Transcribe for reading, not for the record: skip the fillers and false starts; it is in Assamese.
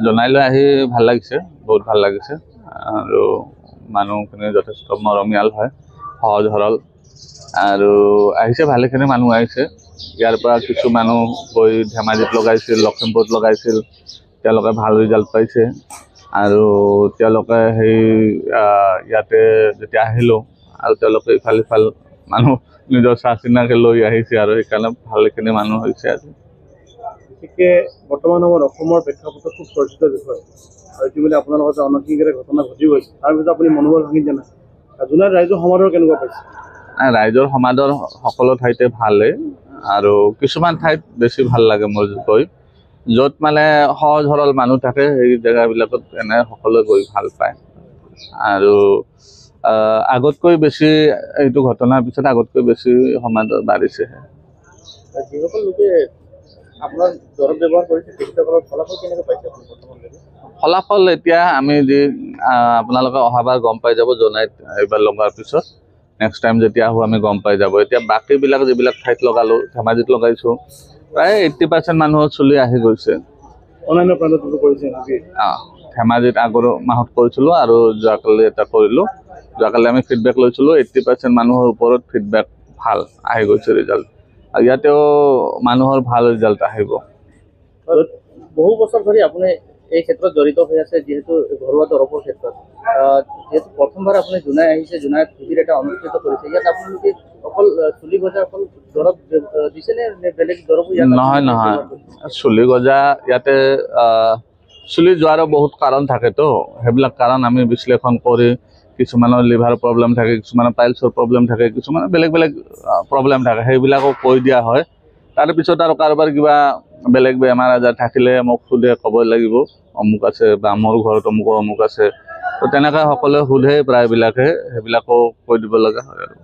জনাইলৈ আহি ভাল লাগিছে, বহুত ভাল লাগিছে আৰু মানুহখিনি যথেষ্ট মৰমীয়াল হয়, সহজ সৰল আৰু আহিছে ভালেখিনি মানুহ আহিছে। ইয়াৰ পৰা কিছু মানুহ গৈ ধেমাজিত লগাইছিল, লখিমপুৰত লগাইছিল, তেওঁলোকে ভাল ৰিজাল্ট পাইছে আৰু তেওঁলোকে সেই ইয়াতে যেতিয়া আহিলোঁ আৰু তেওঁলোকে ইফাল সিফাল মানুহ নিজৰ চাহ চিনাকি লৈ আহিছে আৰু সেইকাৰণে ভালেখিনি মানুহ হৈছে আজি। বিশেষকৈ বৰ্তমান সময়ত অসমৰ প্ৰেক্ষাপটত খুব চৰ্চিত বিষয় আৰু এইটো বুলি আপোনাৰ লগতে অনৈতিক ঘটনা ঘটি গৈছে, তাৰ পিছত আপুনি মনোবল ভাঙি দিয়া নাই। জোনাইত ৰাইজৰ সমাদৰ কেনেকুৱা পাইছে? ৰাইজৰ সমাদৰ সকলো ঠাইতে ভালেই আৰু কিছুমান ঠাইত বেছি ভাল লাগে মোৰ গৈ, য'ত মানে সহজ সৰল মানুহ থাকে সেই জেগাবিলাকত এনে সকলোৱে গৈ ভাল পায় আৰু আগতকৈ বেছি এইটো ঘটনাৰ পিছত আগতকৈ বেছি সমাদৰ বাঢ়িছেহে। যিসকল লোকে আপোনাৰ দৰৱ ব্যৱহাৰ কৰিছে তেখেতসকলৰ ফলাফল কেনেকৈ পাইছে আপুনি বৰ্তমানলৈকে? ফলাফল এতিয়া আমি যি আপোনালোকে অহাবাৰ গম পাই যাব জনাইত এইবাৰ লগাৰ পিছত, নেক্সট টাইম যেতিয়া আহোঁ আমি গম পাই যাব। এতিয়া বাকীবিলাক যিবিলাক ঠাইত লগালোঁ, ধেমাজিত লগাইছোঁ, প্ৰায় 80% মানুহৰ চুলি আহি গৈছে। অন্যান্য প্ৰান্তত কৰিছে? ধেমাজিত আগৰ মাহত কৰিছিলোঁ আৰু যোৱাকালি এটা কৰিলোঁ। যোৱাকালি আমি ফিডবেক লৈছিলোঁ, 80% মানুহৰ ওপৰত ফিডবেক ভাল আহি গৈছে ৰিজাল্ট, আৰু ইয়াতেও মানুহৰ ভাল ৰিজাল্ট আহিব। বহু বছৰ ধৰি আপুনি এই ক্ষেত্ৰত জড়িত হৈ আছে, যিহেতু ঘৰুৱা দৰৱৰ ক্ষেত্ৰত, যিহেতু প্ৰথমবাৰ আপুনি জোনাই আহিছে, জোনাইত শিবিৰ এটা অনুষ্ঠিত কৰিছে, ইয়াত আপোনালোকে অকল চুলি গজা অকল দৰৱ দিছেনে নে বেলেগ দৰৱ? নহয় নহয়, চুলি গজা ইয়াতে চুলি যোৱাৰো বহুত কাৰণ থাকেতো, সেইবিলাক কাৰণ আমি বিশ্লেষণ কৰি, কিছুমানৰ লিভাৰ প্ৰব্লেম থাকে, কিছুমানৰ পাইলছৰ প্ৰব্লেম থাকে, কিছুমানৰ বেলেগ বেলেগ প্ৰব্লেম থাকে, সেইবিলাকো কৈ দিয়া হয়। তাৰপিছত আৰু কাৰোবাৰ কিবা বেলেগ বেমাৰ আজাৰ থাকিলে মোক সোধে, ক'ব লাগিব অমুক আছে বা মোৰ ঘৰত অমুক আছে, তো তেনেকৈ সকলোৱে সোধে প্ৰায়বিলাকে, সেইবিলাকো কৈ দিব লগা হয় আৰু।